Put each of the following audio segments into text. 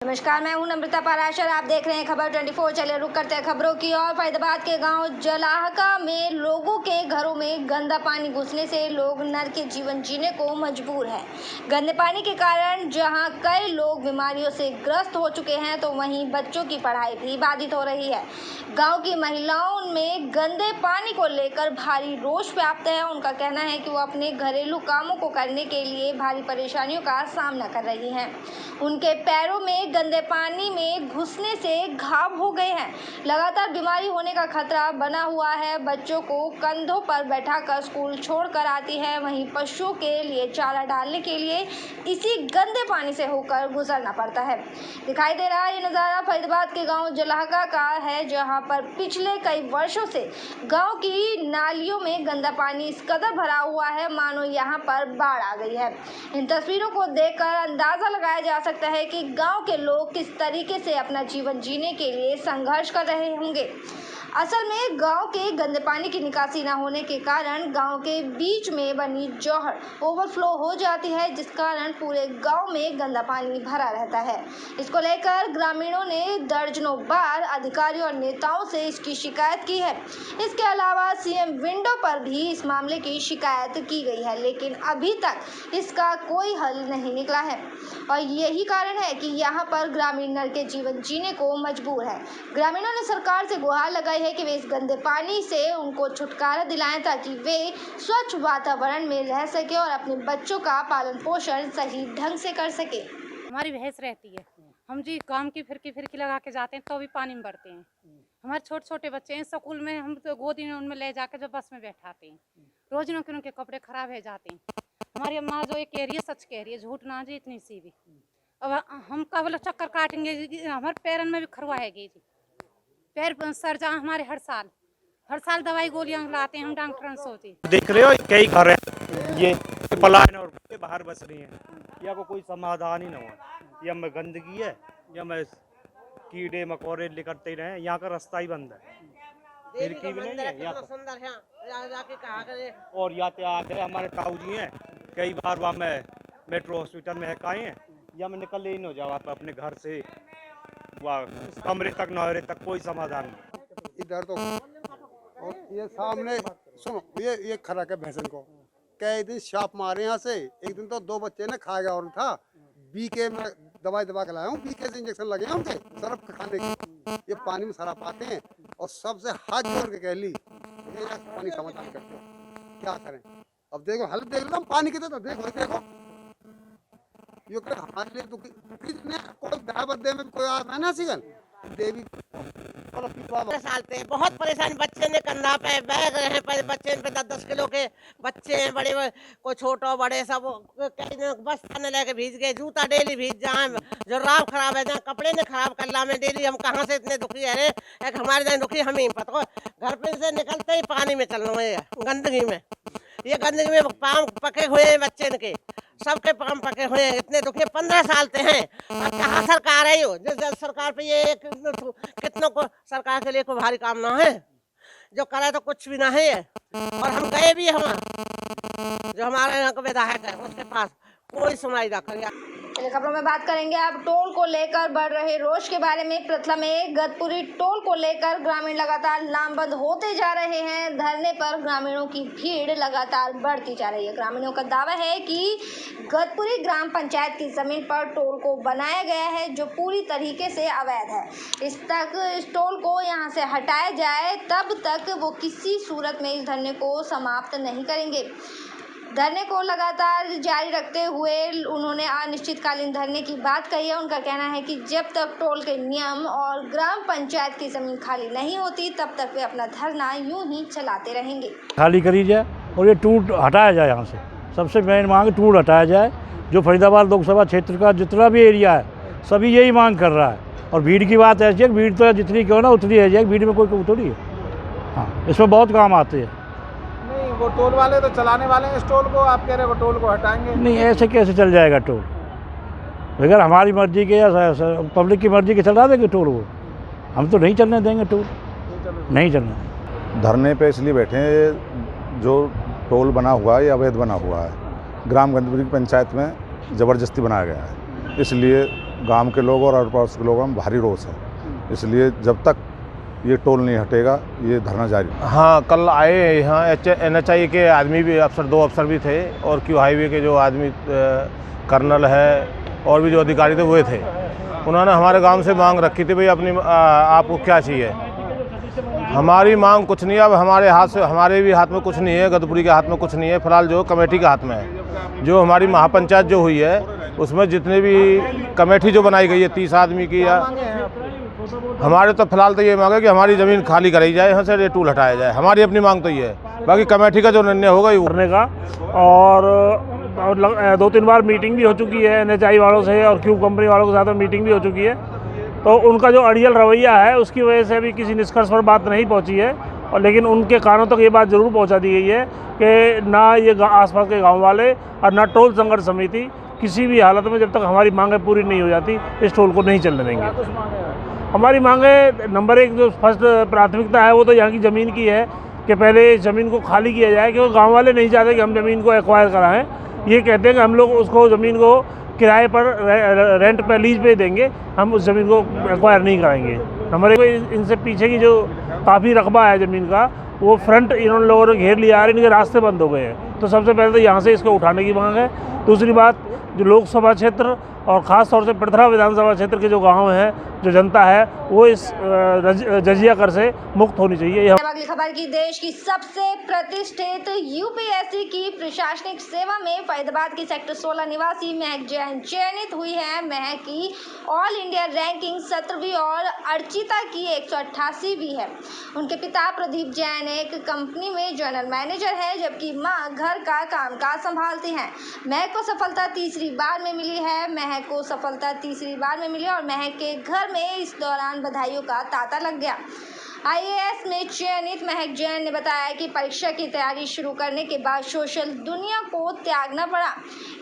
नमस्कार, मैं हूं नम्रता पाराशर। आप देख रहे हैं खबर 24। चलिए रुक करते हैं खबरों की और। फरीदाबाद के गांव जलाहका में लोगों के घरों में गंदा पानी घुसने से लोग नर्क के जीवन जीने को मजबूर हैं। गंदे पानी के कारण जहां कई लोग बीमारियों से ग्रस्त हो चुके हैं, तो वहीं बच्चों की पढ़ाई भी बाधित हो रही है। गाँव की महिलाओं में गंदे पानी को लेकर भारी रोष व्याप्त है। उनका कहना है कि वो अपने घरेलू कामों को करने के लिए भारी परेशानियों का सामना कर रही हैं। उनके पैरों में गंदे पानी में घुसने से घाव हो गए हैं। लगातार बीमारी होने का खतरा बना हुआ है। बच्चों को कंधों पर बैठाकर स्कूल छोड़कर आती है। वहीं पशुओं के लिए चारा डालने के लिए इसी गंदे पानी से होकर गुजरना पड़ता है। दिखाई दे रहा ये नज़ारा फरीदाबाद के गांव जलाहका का है, जहां पर पिछले कई वर्षों से गांव की नालियों में गंदा पानी इस कदर भरा हुआ है मानो यहां पर बाढ़ आ गई है। इन तस्वीरों को देखकर अंदाजा लगाया जा सकता है कि गांव के लोग किस तरीके से अपना जीवन जीने के लिए संघर्ष कर रहे होंगे। असल में गांव के गंदे पानी की निकासी न होने के कारण गांव के बीच में बनी जौहर ओवरफ्लो हो जाती है, जिस कारण पूरे गांव में गंदा पानी भरा रहता है। इसको लेकर ग्रामीणों ने दर्जनों बार अधिकारियों और नेताओं से इसकी शिकायत की है। इसके अलावा सीएम विंडो पर भी इस मामले की शिकायत की गई है, लेकिन अभी तक इसका कोई हल नहीं निकला है और यही कारण है कि यहाँ पर ग्रामीण नर्क के जीवन जीने को मजबूर है। ग्रामीणों ने सरकार से गुहार लगाई है कि वे इस गंदे पानी से उनको छुटकारा दिलाएं, ताकि वे स्वच्छ वातावरण में रह सके और अपने बच्चों का पालन पोषण सही ढंग से कर सके। हमारी भैंस रहती है, हम जी काम की फिरकी लगा के जाते हैं तो भी पानी में बढ़ते हैं। हमारे छोटे छोटे बच्चे हैं, स्कूल में हम तो गोदी में उनमें ले जाकर जो बस में बैठाते हैं, रोज उनके कपड़े खराब हो जाते हैं। हमारी अम्मा जो ये कह रही है सच कह रही है, झूठ ना जी इतनी सी भी। अब हम कब चक्कर काटेंगे, हमारे पैरों में भी खरवा है जी, पैर सर जा हमारे हर साल दवाई गोलियां लाते हैं हम डॉक्टर सोचे। देख रहे हो कई घर हैं ये पलायन और बाहर बस रही हैं, या को कोई समाधान ही ना हो। या में गंदगी है या में कीड़े मकोड़े निकलते रहे, यहाँ का रास्ता ही बंद है, खिड़की भी नहीं है यहाँ और यातायात है। हमारे ताऊ जी हैं, कई बार वहाँ में मेट्रो हॉस्पिटल में हकाए हैं, या में निकल ही नहीं हो जाओ आप अपने घर से वहाँ कमरे तक नहरे तक कोई समाधान नहीं। इधर तो और ये सामने सुनो, ये खड़ा के भैंसन को कई दिन छाप मारे यहाँ से। एक दिन तो 2 बच्चे ने खा गया और था बीके में दवा के लाया हूँ, बीके से इंजेक्शन लगे हैं उनके सरफ खाने के। ये पानी में शराब पाते हैं और सबसे हाथ जोड़ के कह ली पानी समाधान करते हो, क्या करें। अब देखो हल देख लो पानी की, तो देखो ये हमारे लिए कितने कोई बदे में कोई आ ना सीगन देवी साल पे बहुत परेशानी। बच्चे ने कंधा पे बैग रहे हैं, बच्चे पे 10-10 किलो के बच्चे हैं, बड़े कोई छोटो बड़े सब कई दिन बस खाने लेके भीज गए, जूता डेली भीज जाए, जो राव खराब है जहाँ कपड़े ने खराब कर ला में डेली। हम कहाँ से इतने दुखी है रे, एक हमारे जहाँ दुखी हम ही पता घर पे से निकलते ही पानी में चल रहे हैं, गंदगी में। ये गंदगी में पाँव पके हुए हैं बच्चे के, सबके पाँव पके हुए हैं, इतने दुखी 15 साल से हैं। अब कहाँ सरकार है यो, जो सरकार पे ये कितनों को सरकार के लिए कोई भारी काम ना है, जो करे तो कुछ भी ना है। और हम गए भी हम, जो हमारे यहाँ का विधायक है उसके पास कोई सुनाई ना करिए। चलिए खबरों में बात करेंगे अब टोल को लेकर बढ़ रहे रोष के बारे में। प्रथम में गतपुरी टोल को लेकर ग्रामीण लगातार लामबंद होते जा रहे हैं। धरने पर ग्रामीणों की भीड़ लगातार बढ़ती जा रही है। ग्रामीणों का दावा है कि गतपुरी ग्राम पंचायत की जमीन पर टोल को बनाया गया है, जो पूरी तरीके से अवैध है। इस टोल को यहां से हटाया जाए तब तक वो किसी सूरत में इस धरने को समाप्त नहीं करेंगे। धरने को लगातार जारी रखते हुए उन्होंने अनिश्चितकालीन धरने की बात कही है। उनका कहना है कि जब तक टोल के नियम और ग्राम पंचायत की जमीन खाली नहीं होती, तब तक वे अपना धरना यूं ही चलाते रहेंगे। खाली करी जाए और ये टूल हटाया जाए। यहाँ से सबसे मेन मांग टूल हटाया जाए। जो फरीदाबाद लोकसभा क्षेत्र का जितना भी एरिया है सभी यही मांग कर रहा है। और भीड़ की बात ऐसी है, भीड़ तो जितनी क्यों ना उतनी है, भीड़ में कोई थोड़ी है। हाँ, इसमें बहुत काम आते हैं। वो टोल वाले तो चलाने वाले हैं इस टोल को, आप कह रहे हो टोल को हटाएंगे? नहीं, ऐसे कैसे चल जाएगा टोल? बगैर हमारी मर्जी के या पब्लिक की मर्जी के चला देंगे टोल वो? हम तो नहीं चलने देंगे टोल, नहीं चलने। धरने पे इसलिए बैठे हैं, जो टोल बना हुआ है या अवैध बना हुआ है, ग्राम गंदपुरी पंचायत में ज़बरदस्ती बनाया गया है, इसलिए गांव के लोग और आस पास के लोगों में भारी रोष है। इसलिए जब तक ये टोल नहीं हटेगा ये धरना जारी। हाँ, कल आए यहाँ NHI के आदमी भी दो अफसर भी थे और क्यू हाईवे के जो आदमी कर्नल है और भी जो अधिकारी थे वो थे। उन्होंने हमारे गांव से मांग रखी थी, भाई अपनी आपको क्या चाहिए। हमारी मांग कुछ नहीं है, अब हमारे भी हाथ में कुछ नहीं है, गदपुरी के हाथ में कुछ नहीं है, फिलहाल जो कमेटी के हाथ में है। जो हमारी महापंचायत जो हुई है उसमें जितने भी कमेटी जो बनाई गई है 30 आदमी की, या हमारे तो फिलहाल तो ये मांग है कि हमारी ज़मीन खाली कराई जाए, यहाँ से ये टूल हटाया जाए। हमारी अपनी मांग तो ये है, बाकी कमेटी का जो निर्णय होगा ये करने का। और 2-3 बार मीटिंग भी हो चुकी है NHI वालों से और क्यूब कंपनी वालों के साथ में मीटिंग भी हो चुकी है। तो उनका जो अड़ियल रवैया है उसकी वजह से अभी किसी निष्कर्ष पर बात नहीं पहुंची है। और लेकिन उनके कानों तक ये बात ज़रूर पहुंचा दी गई है कि ना ये आसपास के गांव वाले और ना टोल संघर्ष समिति किसी भी हालत में जब तक हमारी मांगें पूरी नहीं हो जाती इस टोल को नहीं चलने देंगे। हमारी मांगें नंबर 1 जो फर्स्ट प्राथमिकता है वो तो यहाँ की ज़मीन की है कि पहले ज़मीन को खाली किया जाए, क्योंकि गाँव वाले नहीं चाहते कि हम ज़मीन को एक्वायर कराएँ। ये कहते हैं कि हम लोग उसको ज़मीन को किराए पर रेंट पे लीज पे देंगे, हम उस ज़मीन को एक्वायर नहीं कराएंगे। नंबर 1 इनसे पीछे की जो काफ़ी रकबा है ज़मीन का वो फ्रंट इन लोगों ने घेर लिया है, इनके रास्ते बंद हो गए हैं। तो सबसे पहले तो यहाँ से इसको उठाने की मांग है। दूसरी बात, जो लोकसभा क्षेत्र और ख़ास तौर से पड़थरा विधानसभा क्षेत्र के जो गाँव हैं, जो जनता है, वो इस जजिया कर से मुक्त होनी चाहिए। अगली खबर की, देश की सबसे प्रतिष्ठित UPSC की प्रशासनिक सेवा में फरीदाबाद की सेक्टर 16 निवासी महक जैन चयनित हुई है। महक की ऑल इंडिया रैंकिंग 17वीं और अर्चिता की 188वीं है। उनके पिता प्रदीप जैन एक कंपनी में जनरल मैनेजर है, जबकि मां घर का कामकाज संभालती हैं। महक को सफलता तीसरी बार में मिली है। महक को सफलता तीसरी बार में मिली और महक के घर में इस दौरान बधाइयों का तांता लग गया। IAS में चयनित महक जैन ने बताया कि परीक्षा की तैयारी शुरू करने के बाद सोशल दुनिया को त्यागना पड़ा,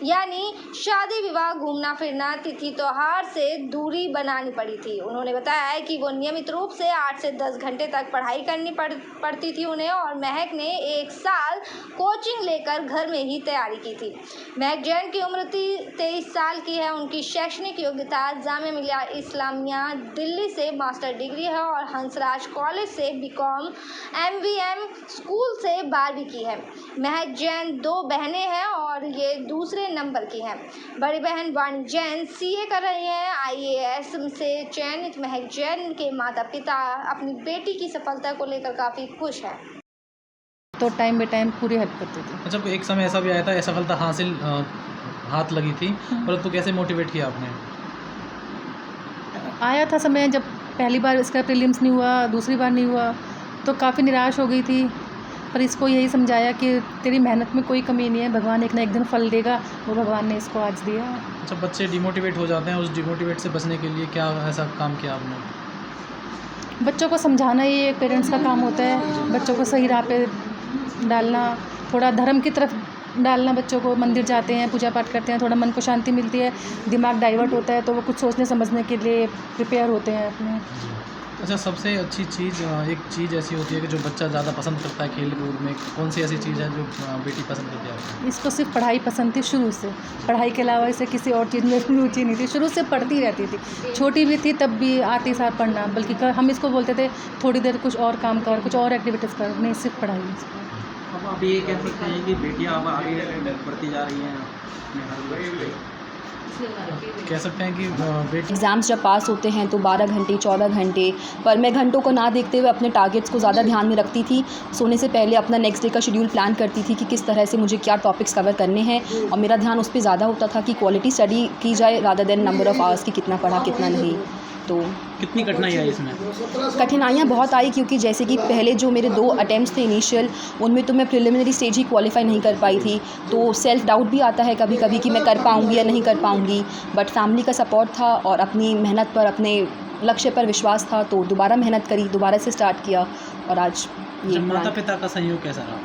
यानी शादी विवाह, घूमना फिरना, तिथि त्योहार से दूरी बनानी पड़ी थी। उन्होंने बताया कि वो नियमित रूप से 8 से 10 घंटे तक पढ़ाई करनी पड़ती थी उन्हें, और महक ने 1 साल कोचिंग लेकर घर में ही तैयारी की थी। महक जैन की उम्र 23 साल की है। उनकी शैक्षणिक योग्यता जामिया मिलिया इस्लामिया दिल्ली से मास्टर डिग्री है और हंसराज कॉलेज से BCom MVM स्कूल से 12वीं की है। महक जैन 2 बहनें हैं और ये दूसरे नंबर की हैं। बड़ी बहन वाणी जैन CA कर रही हैं। IAS से चयनित महक जैन के माता पिता अपनी बेटी की सफलता को लेकर काफ़ी खुश हैं। तो टाइम बे टाइम पूरी हेल्प करते थे। अच्छा, एक समय ऐसा भी आया था असफलता हाथ लगी थी, परंतु कैसे मोटिवेट किया आपने? आया था समय जब पहली बार इसका प्रीलिम्स नहीं हुआ, दूसरी बार नहीं हुआ, तो काफ़ी निराश हो गई थी। पर इसको यही समझाया कि तेरी मेहनत में कोई कमी नहीं है, भगवान एक ना एक दिन फल देगा। वो भगवान ने इसको आज दिया। अच्छा, बच्चे डिमोटिवेट हो जाते हैं, उस डिमोटिवेट से बचने के लिए क्या ऐसा काम किया आपने? बच्चों को समझाना ही एक पेरेंट्स का काम होता है। बच्चों को सही राह पे डालना, थोड़ा धर्म की तरफ डालना। बच्चों को मंदिर जाते हैं, पूजा पाठ करते हैं, थोड़ा मन को शांति मिलती है, दिमाग डाइवर्ट होता है, तो वो कुछ सोचने समझने के लिए प्रिपेयर होते हैं अपने। अच्छा, सबसे अच्छी चीज़, एक चीज़ ऐसी होती है कि जो बच्चा ज़्यादा पसंद करता है खेल कूद में, कौन सी ऐसी चीज़ है जो बेटी पसंद करती है? इसको सिर्फ पढ़ाई पसंद थी शुरू से। पढ़ाई के अलावा इसे किसी और चीज़ में रुचि नहीं थी। शुरू से पढ़ती रहती थी, छोटी भी थी तब भी आती साथ पढ़ना, बल्कि हम इसको बोलते थे थोड़ी देर कुछ और काम कर, कुछ और एक्टिविटीज़ कर, नहीं सिर्फ पढ़ाई। अब आप ये कह सकते हैं कि बेटियां अब आगे बढ़ती जा रही हैं, कह सकते हैं कि बेटी एग्ज़ाम्स जब पास होते हैं तो 12 घंटे 14 घंटे, पर मैं घंटों को ना देखते हुए अपने टारगेट्स को ज़्यादा ध्यान में रखती थी। सोने से पहले अपना नेक्स्ट डे का शेड्यूल प्लान करती थी कि किस तरह से मुझे क्या टॉपिक्स कवर करने हैं, और मेरा ध्यान उस पर ज़्यादा होता था कि क्वालिटी स्टडी की जाए rather than number of hours की कितना पढ़ा कितना नहीं। तो कितनी कठिनाई आई इसमें? कठिनाइयाँ बहुत आई, क्योंकि जैसे कि पहले जो मेरे 2 अटैम्प्ट्स थे इनिशियल, उनमें तो मैं प्रिलिमिनरी स्टेज ही क्वालिफाई नहीं कर पाई थी। तो सेल्फ डाउट भी आता है कभी कभी कि मैं कर पाऊँगी या नहीं कर पाऊँगी, बट फैमिली का सपोर्ट था और अपनी मेहनत पर, अपने लक्ष्य पर विश्वास था, तो दोबारा मेहनत करी, दोबारा से स्टार्ट किया और आज ये। माता पिता का सहयोग कैसा रहा?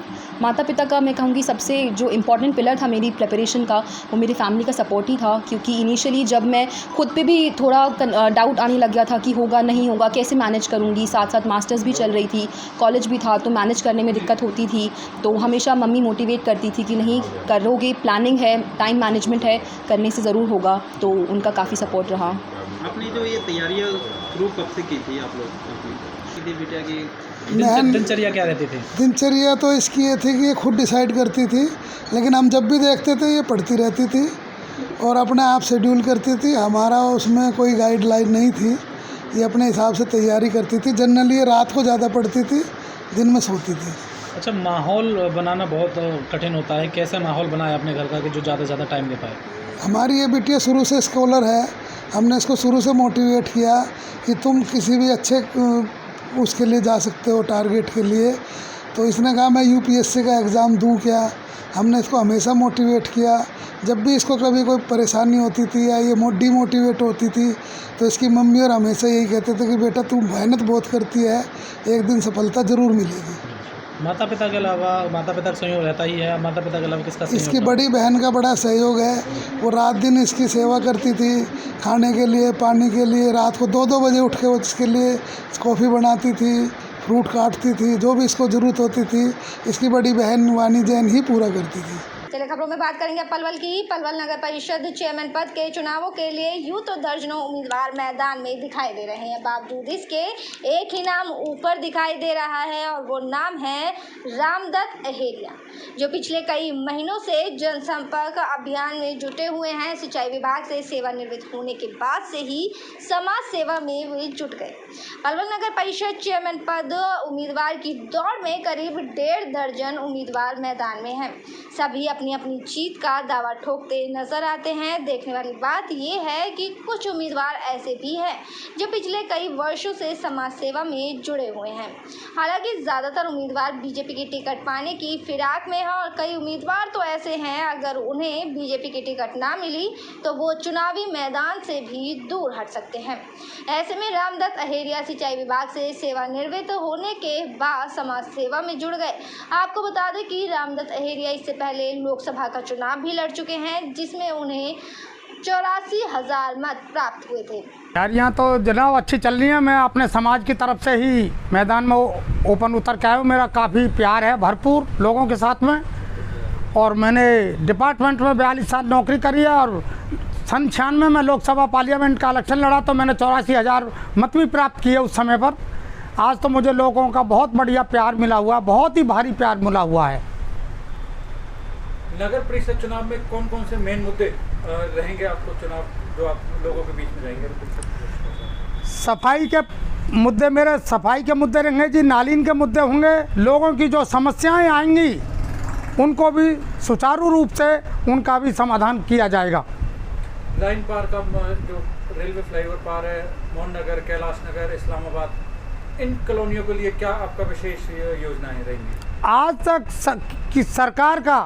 माता पिता का मैं कहूँगी सबसे जो इम्पोर्टेंट पिलर था मेरी प्रिपरेशन का, वो मेरी फैमिली का सपोर्ट ही था। क्योंकि इनिशियली जब मैं खुद पे भी थोड़ा डाउट आने लग गया था कि होगा नहीं होगा, कैसे मैनेज करूँगी, साथ साथ मास्टर्स भी चल रही थी, कॉलेज भी था, तो मैनेज करने में दिक्कत होती थी। तो हमेशा मम्मी मोटिवेट करती थी कि नहीं करोगे, प्लानिंग है, टाइम मैनेजमेंट है, करने से ज़रूर होगा। तो उनका काफ़ी सपोर्ट रहा। आपने जो ये तैयारियाँ शुरू कब से की थी आप लोग बेटा की? दिनचर्या क्या रहती थी? दिनचर्या तो इसकी ये थी कि ये खुद डिसाइड करती थी, लेकिन हम जब भी देखते थे ये पढ़ती रहती थी और अपने आप शेड्यूल करती थी। हमारा उसमें कोई गाइडलाइन नहीं थी, ये अपने हिसाब से तैयारी करती थी। जनरली ये रात को ज़्यादा पढ़ती थी, दिन में सोती थी। अच्छा, माहौल बनाना बहुत कठिन होता है, कैसा माहौल बनाया अपने घर का कि जो ज़्यादा से ज़्यादा टाइम दे पाए? हमारी ये बिटिया शुरू से स्कॉलर है, हमने इसको शुरू से मोटिवेट किया कि तुम किसी भी अच्छे उसके लिए जा सकते हो, टारगेट के लिए। तो इसने कहा मैं यूपीएससी का एग्ज़ाम दूं क्या। हमने इसको हमेशा मोटिवेट किया। जब भी इसको कभी कोई परेशानी होती थी या ये डीमोटिवेट होती थी तो इसकी मम्मी और हमेशा यही कहते थे कि बेटा तू मेहनत बहुत करती है, एक दिन सफलता ज़रूर मिलेगी। माता पिता के अलावा, माता पिता का सहयोग रहता ही है, माता पिता के अलावा किसका सहयोग? इसकी बड़ी बहन का बड़ा सहयोग है। वो रात दिन इसकी सेवा करती थी, खाने के लिए, पानी के लिए। रात को 2-2 बजे उठ के वो इसके लिए कॉफ़ी बनाती थी, फ्रूट काटती थी, जो भी इसको ज़रूरत होती थी इसकी बड़ी बहन वानी जैन ही पूरा करती थी। चलिए खबरों में बात करेंगे पलवल की। पलवल नगर परिषद चेयरमैन पद के चुनावों के लिए यूं तो दर्जनों उम्मीदवार मैदान में दिखाई दे रहे हैं, बावजूद इसके एक ही नाम ऊपर दिखाई दे रहा है और वो नाम है रामदत्त अहेरिया, जो पिछले कई महीनों से जनसंपर्क अभियान में जुटे हुए हैं। सिंचाई विभाग से सेवानिवृत्त होने के बाद से ही समाज सेवा में वे जुट गए। पलवल नगर परिषद चेयरमैन पद उम्मीदवार की दौड़ में करीब 1.5 दर्जन उम्मीदवार मैदान में हैं। सभी अपनी अपनी जीत का दावा ठोकते नजर आते हैं। देखने वाली बात यह है कि कुछ उम्मीदवार ऐसे भी हैं जो पिछले कई वर्षों से समाज सेवा में जुड़े हुए हैं। हालांकि ज़्यादातर उम्मीदवार बीजेपी की टिकट पाने की फिराक में हैं और कई उम्मीदवार तो ऐसे हैं अगर उन्हें बीजेपी की टिकट ना मिली तो वो चुनावी मैदान से भी दूर हट सकते हैं। ऐसे में रामदत्त अहेरिया सिंचाई विभाग से सेवानिवृत्त होने के बाद समाज सेवा में जुड़ गए। आपको बता दें कि रामदत्त अहेरिया इससे पहले लोकसभा का चुनाव भी लड़ चुके हैं, जिसमें उन्हें 84,000 मत प्राप्त हुए थे। तैयारियाँ तो जनाब अच्छी चल रही हैं। मैं अपने समाज की तरफ से ही मैदान में ओपन उतर के आया हूँ। मेरा काफ़ी प्यार है भरपूर लोगों के साथ में, और मैंने डिपार्टमेंट में 42 साल नौकरी करी है और 96 में लोकसभा पार्लियामेंट का इलेक्शन लड़ा तो मैंने 84,000 मत भी प्राप्त किए उस समय पर। आज तो मुझे लोगों का बहुत बढ़िया प्यार मिला हुआ, बहुत ही भारी प्यार मिला हुआ है। नगर परिषद चुनाव में कौन कौन से मेन मुद्दे रहेंगे आपको चुनाव जो आप लोगों के बीच में रहेंगे? सफाई के मुद्दे, मेरे सफाई के मुद्दे रहेंगे जी, नालीन के मुद्दे होंगे। लोगों की जो समस्याएं आएंगी उनको भी सुचारू रूप से उनका भी समाधान किया जाएगा। लाइन पार का जो रेलवे फ्लाईओवर पार है, मोहन नगर, कैलाश नगर, इस्लामाबाद, इन कॉलोनियों के लिए क्या आपका विशेष योजनाएं रहेंगी? आज तक की सरकार का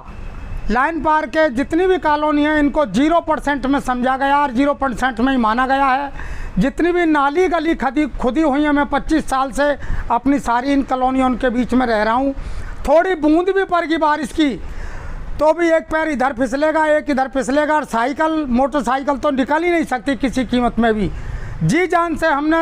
लाइन पार के जितनी भी कॉलोनी है इनको 0% में समझा गया और 0% में ही माना गया है। जितनी भी नाली गली खुदी हुई है, मैं 25 साल से अपनी सारी इन कॉलोनियों के बीच में रह रहा हूँ। थोड़ी बूंद भी पड़ेगी बारिश की तो भी एक पैर इधर फिसलेगा, एक इधर फिसलेगा, और साइकिल मोटरसाइकिल तो निकल ही नहीं सकती किसी कीमत में भी। जी जान से हमने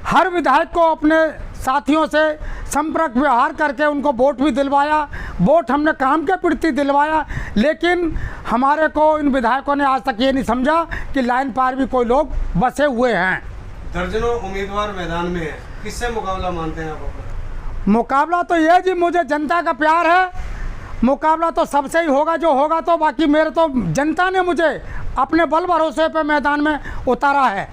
हर विधायक को अपने साथियों से संपर्क व्यवहार करके उनको वोट भी दिलवाया, वोट हमने काम के प्रति दिलवाया, लेकिन हमारे को इन विधायकों ने आज तक ये नहीं समझा कि लाइन पार भी कोई लोग बसे हुए हैं। दर्जनों उम्मीदवार मैदान में है, किससे मुकाबला मानते हैं आप अपना? मुकाबला तो ये जी, मुझे जनता का प्यार है, मुकाबला तो सबसे ही होगा जो होगा। तो बाकी मेरे तो जनता ने मुझे अपने बल भरोसे पे मैदान में उतारा है।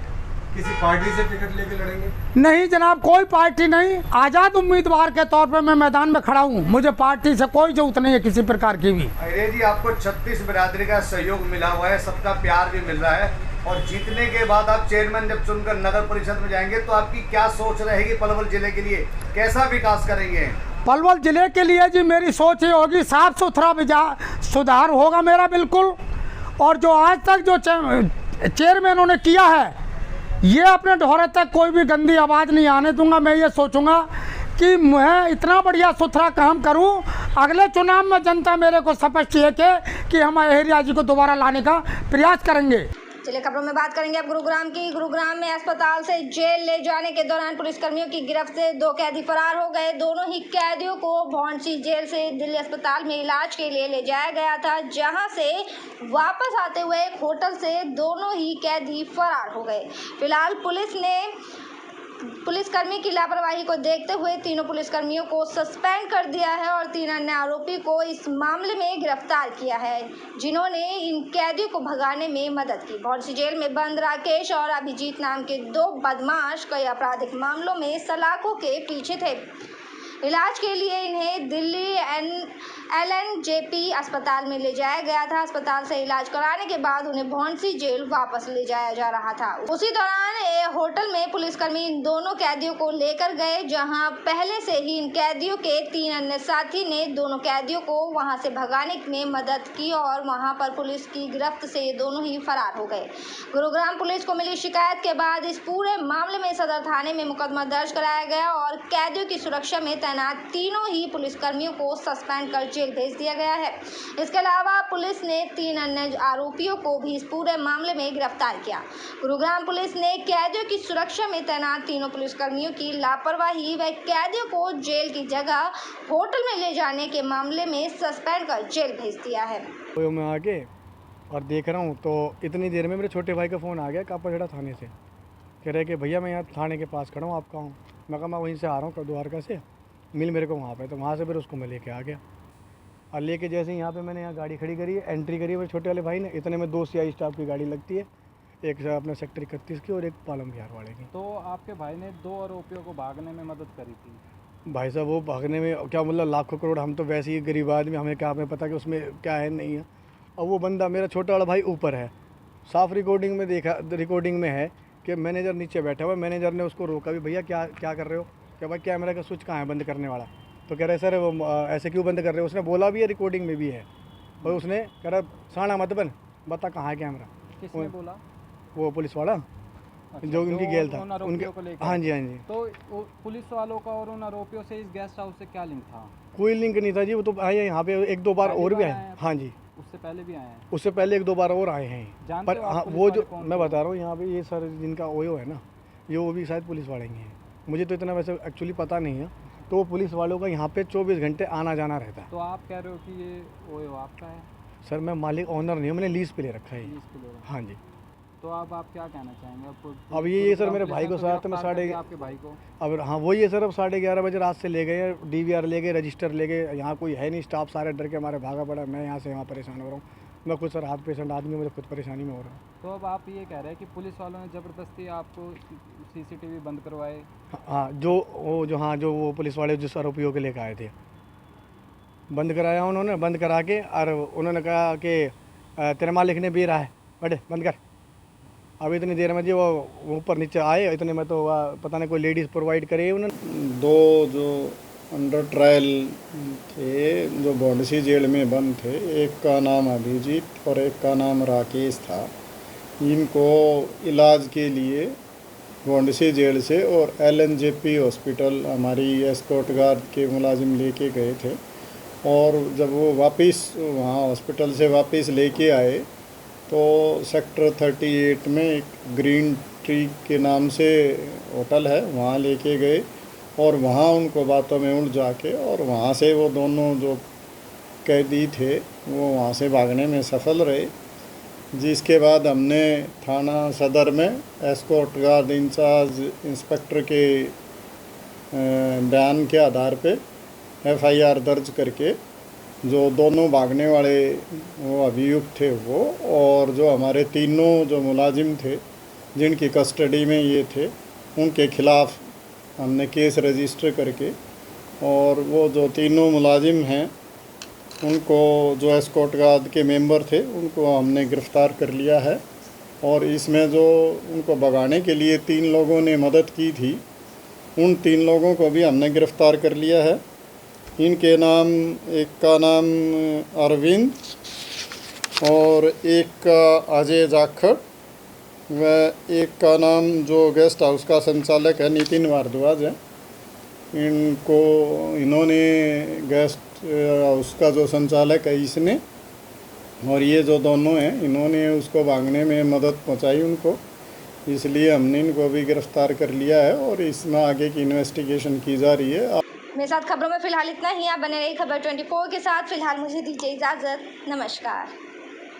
किसी पार्टी से टिकट लेके लड़ेंगे? नहीं जनाब, कोई पार्टी नहीं, आज़ाद उम्मीदवार के तौर पे मैं मैदान में खड़ा हूँ। मुझे पार्टी से कोई जरूरत नहीं है किसी प्रकार की भी। अरे जी, आपको 36 बिरादरी का सहयोग मिला हुआ है, सबका प्यार भी मिल रहा है, और जीतने के बाद आप चेयरमैन जब चुनकर नगर परिषद में जाएंगे तो आपकी क्या सोच रहेगी पलवल जिले के लिए? कैसा विकास करेंगे? पलवल जिले के लिए जी मेरी सोच ये होगी, साफ सुथरा सुधार होगा मेरा बिल्कुल। और जो आज तक जो चेयरमैनों ने किया है, ये अपने ढोरे तक कोई भी गंदी आवाज़ नहीं आने दूंगा। मैं ये सोचूंगा कि मैं इतना बढ़िया सुथरा काम करूं, अगले चुनाव में जनता मेरे को स्पष्ट है कि हम अहिल्या जी को दोबारा लाने का प्रयास करेंगे। चलिए खबरों में बात करेंगे अब गुरुग्राम की। गुरुग्राम में अस्पताल से जेल ले जाने के दौरान पुलिसकर्मियों की गिरफ्त से 2 कैदी फरार हो गए। दोनों ही कैदियों को भौंसी जेल से दिल्ली अस्पताल में इलाज के लिए ले जाया गया था, जहां से वापस आते हुए एक होटल से दोनों ही कैदी फरार हो गए। फिलहाल पुलिस ने पुलिसकर्मी की लापरवाही को देखते हुए तीनों पुलिसकर्मियों को सस्पेंड कर दिया है और 3 अन्य आरोपी को इस मामले में गिरफ्तार किया है, जिन्होंने इन कैदियों को भगाने में मदद की। भौंसी जेल में बंद राकेश और अभिजीत नाम के 2 बदमाश कई आपराधिक मामलों में सलाखों के पीछे थे। इलाज के लिए इन्हें दिल्ली LNJP अस्पताल में ले जाया गया था। अस्पताल से इलाज कराने के बाद उन्हें भौंसी जेल वापस ले जाया जा रहा था। उसी दौरान होटल में पुलिसकर्मी इन दोनों कैदियों को लेकर गए, जहां पहले से ही इन कैदियों के 3 अन्य साथी ने दोनों कैदियों को वहां से भगाने में मदद की और वहां पर पुलिस की गिरफ्त से ये दोनों ही फरार हो गए। गुरुग्राम पुलिस को मिली शिकायत के बाद इस पूरे मामले में सदर थाने में मुकदमा दर्ज कराया गया और कैदियों की सुरक्षा में तैनात तीनों ही पुलिसकर्मियों को सस्पेंड कर जेल भेज दिया गया है। इसके अलावा पुलिस ने 3 अन्य आरोपियों को भी इस पूरे मामले में गिरफ्तार किया। गुरुग्राम पुलिस ने कैदियों की सुरक्षा में तैनात तीनों पुलिसकर्मियों की लापरवाही व कैदियों को जेल की जगह होटल में ले जाने के मामले में सस्पेंड कर जेल भेज दिया है। तो मैं आके और देख रहा हूँ तो इतनी देर में मेरे छोटे भाई का फ़ोन आ गया कापाखेड़ा थाने से, कह रहे कि भैया मैं यहाँ थाने के पास खड़ा हूँ, आप कहाँ हूँ? मैं कहा मैं वहीं से आ रहा हूँ द्वारका से, मिल मेरे को वहाँ पे। तो वहाँ से फिर उसको मैं लेके आ गया और लेके जैसे यहाँ पे मैंने यहाँ गाड़ी खड़ी करी है, एंट्री करी है मेरे छोटे वाले भाई ने। इतने में 2 CI स्टाफ की गाड़ी लगती है, एक अपने सेक्टर 31 की और एक पालम बिहार वाले की। तो आपके भाई ने 2 आरोपियों को भागने में मदद करी थी। भाई साहब वो भागने में क्या मतलब लाखों करोड़, हम तो वैसे ही गरीब आदमी, हमें क्या हमें पता कि उसमें क्या है नहीं है। और वो बंदा मेरा छोटा वाला भाई ऊपर है, साफ रिकॉर्डिंग में देखा, रिकॉर्डिंग में है कि मैनेजर नीचे बैठा हुआ है। मैनेजर ने उसको रोका भी, भैया क्या क्या कर रहे हो? क्या भाई कैमरा का स्विच कहाँ है बंद करने वाला? तो कह रहे सर वो ऐसे क्यों बंद कर रहे हो? उसने बोला भी है, रिकॉर्डिंग में भी है। और उसने कह रहा साना मत बन, बता कहाँ है कैमरा। किसने बोला? वो पुलिस वाला। अच्छा, जो उनकी गेल था उनके। हाँ जी हाँ जी। तो पुलिस वालों का और उन आरोपियों से इस गेस्ट हाउस से क्या लिंक था? कोई लिंक नहीं था जी, वो तो आए यहाँ पे 1-2 बार और भी आए। हाँ जी, उससे पहले भी आए हैं? उससे पहले 1-2 बार और आए हैं। पर हाँ वो जो मैं बता रहा हूँ यहाँ पे ये सर जिनका ओयो है ना, ये वो भी शायद पुलिस वाले ही हैं। मुझे तो इतना वैसे एक्चुअली पता नहीं है। तो वो पुलिस वालों का यहाँ पे 24 घंटे आना जाना रहता है। तो आप कह रहे हो कि ये ओयो आपका है? सर मैं मालिक ओनर नहीं हूँ, मैंने लीज पे ले रखा है। हाँ जी। तो अब आप क्या कहना चाहेंगे? अब ये सर मेरे भाई को साथ में आपके भाई को अब हाँ वही है सर, अब 11:30 बजे रात से ले गए, DVR ले गए, रजिस्टर ले गए। यहाँ कोई है नहीं, स्टाफ सारे डर के हमारे भागा पड़ा। मैं यहाँ से वहाँ परेशान हो रहा हूँ। मैं खुद सर हार्ट पेशेंट आदमी, मुझे खुद परेशानी में हो रहा हूँ। तो अब आप ये कह रहे हैं कि पुलिस वालों ने ज़बरदस्ती आपको CCTV बंद करवाए? हाँ जो वो पुलिस वाले जिस आरोपियों के लेकर आए थे, बंद कराया उन्होंने। बंद करा के और उन्होंने कहा कि तेरे मालिक ने भी रहा है, बड़े बंद कर। अब इतनी देर में जी वो ऊपर नीचे आए, इतने में तो पता नहीं कोई लेडीज़ प्रोवाइड करे उन्होंने। 2 जो अंडर ट्रायल थे, जो भौंसी जेल में बंद थे, एक का नाम अभिजीत और एक का नाम राकेश था। इनको इलाज के लिए भौंसी जेल से और LNJP हॉस्पिटल हमारी एस्कॉर्ट गार्ड के मुलाजिम लेके गए थे। और जब वो वापस वहाँ हॉस्पिटल से वापस लेके आए तो सेक्टर 38 में एक ग्रीन ट्री के नाम से होटल है, वहाँ लेके गए और वहाँ उनको बातों में उलझ जाके और वहाँ से वो दोनों जो कैदी थे वो वहाँ से भागने में सफल रहे। जिसके बाद हमने थाना सदर में एस्कॉर्ट गार्ड इंचार्ज इंस्पेक्टर के बयान के आधार पे FIR दर्ज करके जो दोनों भागने वाले वो अभियुक्त थे वो और जो हमारे तीनों जो मुलाजिम थे जिनकी कस्टडी में ये थे, उनके खिलाफ़ हमने केस रजिस्टर करके और वो जो तीनों मुलाजिम हैं उनको जो एस्कॉर्ट गार्ड के मेंबर थे उनको हमने गिरफ़्तार कर लिया है। और इसमें जो उनको भगाने के लिए 3 लोगों ने मदद की थी, उन 3 लोगों को भी हमने गिरफ़्तार कर लिया है। इनके नाम, एक का नाम अरविंद और एक का अजय जाखड़ व एक का नाम जो गेस्ट हाउस का संचालक है नितिन भारद्वाज है। इन्होंने गेस्ट उसका जो संचालक है इसने, और ये जो दोनों हैं इन्होंने उसको भागने में मदद पहुंचाई उनको, इसलिए हमने इनको अभी गिरफ्तार कर लिया है और इसमें आगे की इन्वेस्टिगेशन की जा रही है। मेरे साथ खबरों में फिलहाल इतना ही। आप बने रहिए खबर 24 के साथ। फिलहाल मुझे दीजिए इजाज़त। नमस्कार।